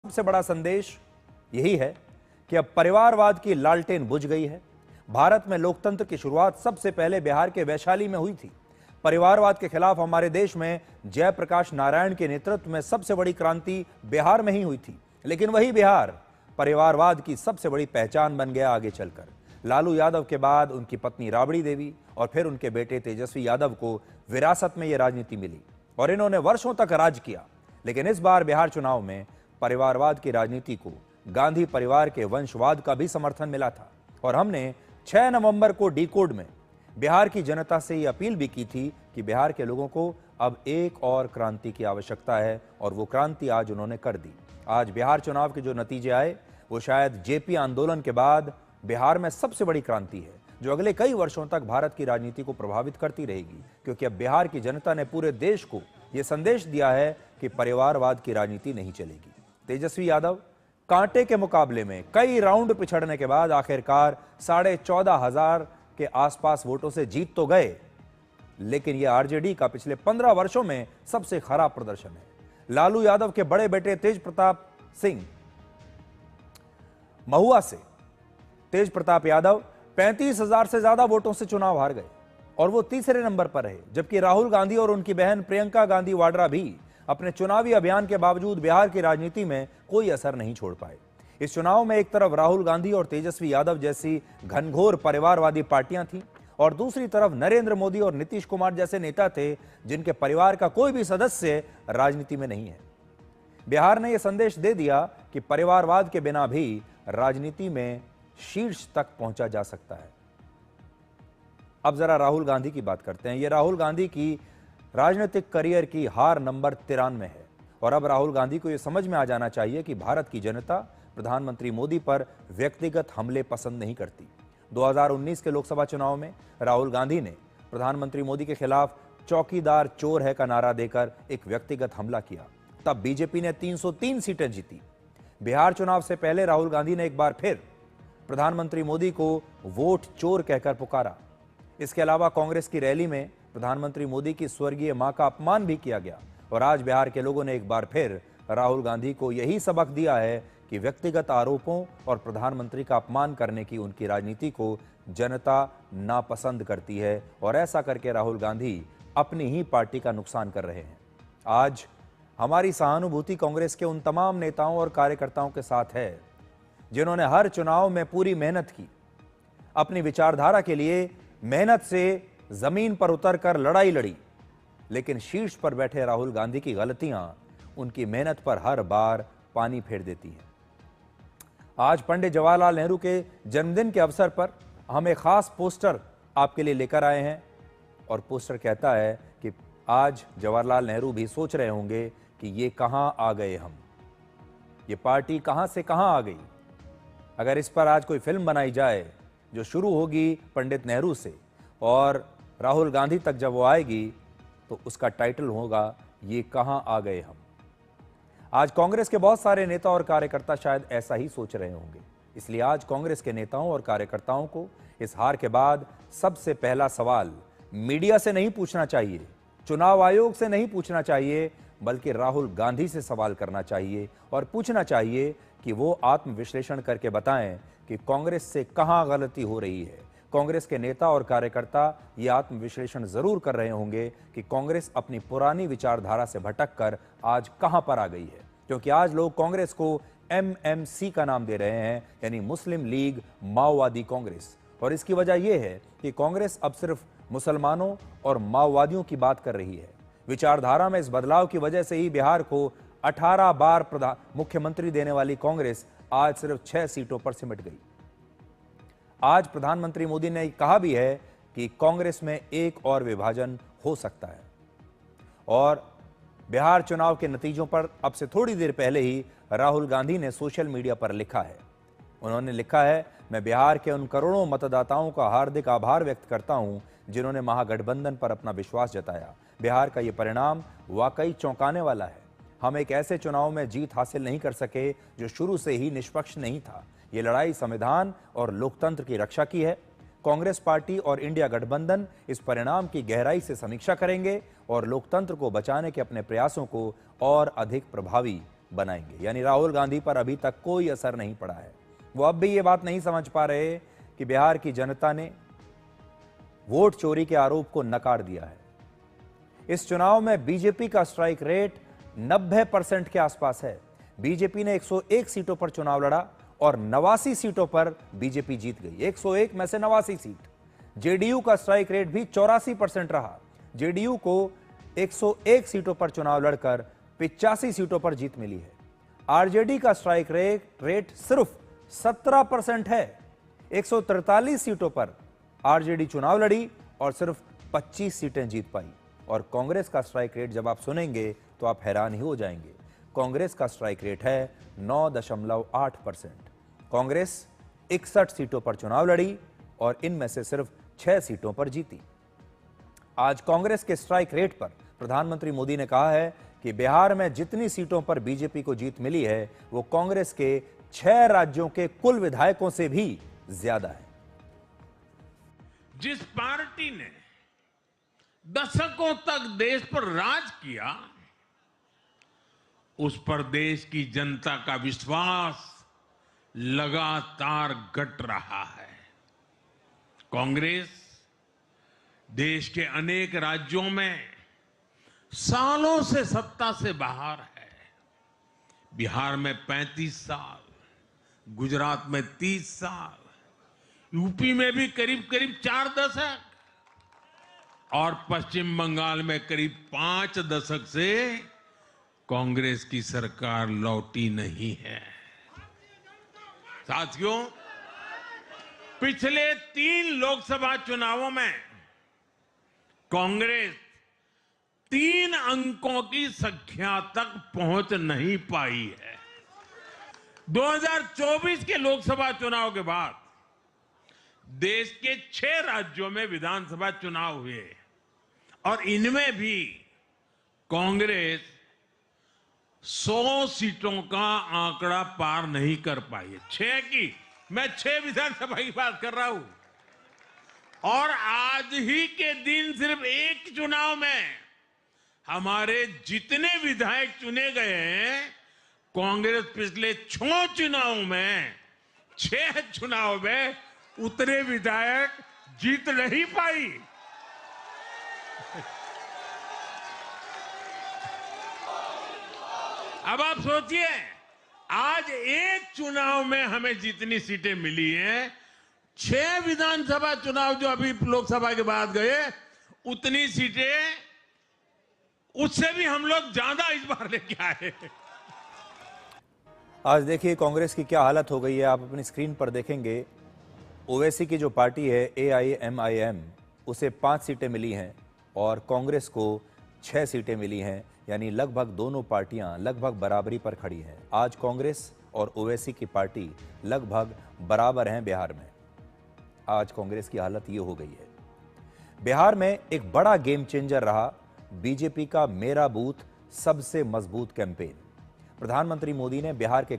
सबसे बड़ा संदेश यही है कि अब परिवारवाद की लालटेन बुझ गई है। भारत में लोकतंत्र की शुरुआत सबसे पहले बिहार के वैशाली में हुई थी। परिवारवाद के खिलाफ हमारे देश में जयप्रकाश नारायण के नेतृत्व में सबसे बड़ी क्रांति बिहार में ही हुई थी। लेकिन वही बिहार परिवारवाद की सबसे बड़ी पहचान बन गया आगे चलकर। लालू यादव के बाद उनकी पत्नी राबड़ी देवी और फिर उनके बेटे तेजस्वी यादव को विरासत में यह राजनीति मिली और इन्होंने वर्षों तक राज किया। लेकिन इस बार बिहार चुनाव में परिवारवाद की राजनीति को गांधी परिवार के वंशवाद का भी समर्थन मिला था और हमने 6 नवंबर को डिकोड में बिहार की जनता से यह अपील भी की थी कि बिहार के लोगों को अब एक और क्रांति की आवश्यकता है और वो क्रांति आज उन्होंने कर दी। आज बिहार चुनाव के जो नतीजे आए वो शायद जेपी आंदोलन के बाद बिहार में सबसे बड़ी क्रांति है जो अगले कई वर्षों तक भारत की राजनीति को प्रभावित करती रहेगी, क्योंकि अब बिहार की जनता ने पूरे देश को यह संदेश दिया है कि परिवारवाद की राजनीति नहीं चलेगी। तेजस्वी यादव कांटे के मुकाबले में कई राउंड पिछड़ने के बाद आखिरकार 14,500 के आसपास वोटों से जीत तो गए, लेकिन यह आरजेडी का पिछले 15 वर्षों में सबसे खराब प्रदर्शन है। लालू यादव के बड़े बेटे तेज प्रताप सिंह महुआ से तेज प्रताप यादव 35,000 से ज्यादा वोटों से चुनाव हार गए और वो तीसरे नंबर पर रहे, जबकि राहुल गांधी और उनकी बहन प्रियंका गांधी वाड्रा भी अपने चुनावी अभियान के बावजूद बिहार की राजनीति में कोई असर नहीं छोड़ पाए। इस चुनाव में एक तरफ राहुल गांधी और तेजस्वी यादव जैसी घनघोर परिवारवादी पार्टियां थीं और दूसरी तरफ नरेंद्र मोदी और नीतीश कुमार जैसे नेता थे जिनके परिवार का कोई भी सदस्य राजनीति में नहीं है। बिहार ने यह संदेश दे दिया कि परिवारवाद के बिना भी राजनीति में शीर्ष तक पहुंचा जा सकता है। अब जरा राहुल गांधी की बात करते हैं। यह राहुल गांधी की राजनीतिक करियर की हार नंबर 93 है और अब राहुल गांधी को यह समझ में आ जाना चाहिए कि भारत की जनता प्रधानमंत्री मोदी पर व्यक्तिगत हमले पसंद नहीं करती। 2019 के लोकसभा चुनाव में राहुल गांधी ने प्रधानमंत्री मोदी के खिलाफ चौकीदार चोर है का नारा देकर एक व्यक्तिगत हमला किया। तब बीजेपी ने 303 सीटें जीती। बिहार चुनाव से पहले राहुल गांधी ने एक बार फिर प्रधानमंत्री मोदी को वोट चोर कहकर पुकारा। इसके अलावा कांग्रेस की रैली में प्रधानमंत्री मोदी की स्वर्गीय मां का अपमान भी किया गया और आज बिहार के लोगों ने एक बार फिर राहुल गांधी को यही सबक दिया है कि व्यक्तिगत आरोपों और प्रधानमंत्री का अपमान करने की उनकी राजनीति को जनता नापसंद करती है और ऐसा करके राहुल गांधी अपनी ही पार्टी का नुकसान कर रहे हैं। आज हमारी सहानुभूति कांग्रेस के उन तमाम नेताओं और कार्यकर्ताओं के साथ है जिन्होंने हर चुनाव में पूरी मेहनत की, अपनी विचारधारा के लिए मेहनत से जमीन पर उतरकर लड़ाई लड़ी, लेकिन शीर्ष पर बैठे राहुल गांधी की गलतियां उनकी मेहनत पर हर बार पानी फेर देती हैं। आज पंडित जवाहरलाल नेहरू के जन्मदिन के अवसर पर हम एक खास पोस्टर आपके लिए लेकर आए हैं और पोस्टर कहता है कि आज जवाहरलाल नेहरू भी सोच रहे होंगे कि ये कहां आ गए हम, ये पार्टी कहां से कहां आ गई। अगर इस पर आज कोई फिल्म बनाई जाए जो शुरू होगी पंडित नेहरू से और राहुल गांधी तक जब वो आएगी तो उसका टाइटल होगा ये कहां आ गए हम। आज कांग्रेस के बहुत सारे नेता और कार्यकर्ता शायद ऐसा ही सोच रहे होंगे। इसलिए आज कांग्रेस के नेताओं और कार्यकर्ताओं को इस हार के बाद सबसे पहला सवाल मीडिया से नहीं पूछना चाहिए, चुनाव आयोग से नहीं पूछना चाहिए, बल्कि राहुल गांधी से सवाल करना चाहिए और पूछना चाहिए कि वो आत्मविश्लेषण करके बताएं कि कांग्रेस से कहां गलती हो रही है। कांग्रेस के नेता और कार्यकर्ता ये आत्मविश्लेषण जरूर कर रहे होंगे कि कांग्रेस अपनी पुरानी विचारधारा से भटककर आज कहां पर आ गई है, क्योंकि आज लोग कांग्रेस को एमएमसी का नाम दे रहे हैं, यानी मुस्लिम लीग माओवादी कांग्रेस। और इसकी वजह यह है कि कांग्रेस अब सिर्फ मुसलमानों और माओवादियों की बात कर रही है। विचारधारा में इस बदलाव की वजह से ही बिहार को 18 बार मुख्यमंत्री देने वाली कांग्रेस आज सिर्फ 6 सीटों पर सिमट गई। आज प्रधानमंत्री मोदी ने कहा भी है कि कांग्रेस में एक और विभाजन हो सकता है और बिहार चुनाव के नतीजों पर अब से थोड़ी देर पहले ही राहुल गांधी ने सोशल मीडिया पर लिखा है। उन्होंने लिखा है, मैं बिहार के उन करोड़ों मतदाताओं का हार्दिक आभार व्यक्त करता हूं जिन्होंने महागठबंधन पर अपना विश्वास जताया। बिहार का यह परिणाम वाकई चौंकाने वाला है। हम एक ऐसे चुनाव में जीत हासिल नहीं कर सके जो शुरू से ही निष्पक्ष नहीं था। ये लड़ाई संविधान और लोकतंत्र की रक्षा की है। कांग्रेस पार्टी और इंडिया गठबंधन इस परिणाम की गहराई से समीक्षा करेंगे और लोकतंत्र को बचाने के अपने प्रयासों को और अधिक प्रभावी बनाएंगे। यानी राहुल गांधी पर अभी तक कोई असर नहीं पड़ा है। वो अब भी ये बात नहीं समझ पा रहे कि बिहार की जनता ने वोट चोरी के आरोप को नकार दिया है। इस चुनाव में बीजेपी का स्ट्राइक रेट 90% के आसपास है। बीजेपी ने 101 सीटों पर चुनाव लड़ा और 89 सीटों पर बीजेपी जीत गई। 101 में से 89 सीट। जेडीयू का स्ट्राइक रेट भी 84% रहा। जेडीयू को 101 सीटों पर चुनाव लड़कर 85 सीटों पर जीत मिली है। आरजेडी का स्ट्राइक रेट सिर्फ 17% है। 143 सीटों पर आरजेडी चुनाव लड़ी और सिर्फ 25 सीटें जीत पाई। और कांग्रेस का स्ट्राइक रेट जब आप सुनेंगे तो आप हैरान ही हो जाएंगे। कांग्रेस का स्ट्राइक रेट है 9.8%। कांग्रेस 61 सीटों पर चुनाव लड़ी और इनमें से सिर्फ 6 सीटों पर जीती। आज कांग्रेस के स्ट्राइक रेट पर प्रधानमंत्री मोदी ने कहा है कि बिहार में जितनी सीटों पर बीजेपी को जीत मिली है वो कांग्रेस के 6 राज्यों के कुल विधायकों से भी ज्यादा है। जिस पार्टी ने दशकों तक देश पर राज किया, उस पर देश की जनता का विश्वास लगातार घट रहा है। कांग्रेस देश के अनेक राज्यों में सालों से सत्ता से बाहर है। बिहार में 35 साल, गुजरात में 30 साल, यूपी में भी करीब करीब 4 दशक और पश्चिम बंगाल में करीब 5 दशक से कांग्रेस की सरकार लौटी नहीं है। साथियों, पिछले 3 लोकसभा चुनावों में कांग्रेस 3 अंकों की संख्या तक पहुंच नहीं पाई है। 2024 के लोकसभा चुनाव के बाद देश के 6 राज्यों में विधानसभा चुनाव हुए और इनमें भी कांग्रेस 100 सीटों का आंकड़ा पार नहीं कर पाई है। 6 की, मैं 6 विधानसभा की बात कर रहा हूं। और आज ही के दिन सिर्फ एक चुनाव में हमारे जितने विधायक चुने गए हैं, कांग्रेस पिछले 6 चुनावों में 6 चुनाव में उतने विधायक जीत नहीं पाई। अब आप सोचिए, आज एक चुनाव में हमें जितनी सीटें मिली हैं, 6 विधानसभा चुनाव जो अभी लोकसभा के बाद गए, उतनी सीटें उससे भी हम लोग ज्यादा इस बार लेके आए। आज देखिए कांग्रेस की क्या हालत हो गई है। आप अपनी स्क्रीन पर देखेंगे, ओवैसी की जो पार्टी है AIMIM, उसे 5 सीटें मिली हैं और कांग्रेस को 6 सीटें मिली हैं। यानी लगभग दोनों पार्टियां लगभग बराबरी पर खड़ी हैं। आज कांग्रेस और ओवैसी की पार्टी लगभग बराबर हैं बिहार में। आज कांग्रेस की हालत ये हो गई है। बिहार में एक बड़ा गेम चेंजर रहा बीजेपी का मेरा बूथ सबसे मजबूत कैंपेन। प्रधानमंत्री मोदी ने बिहार के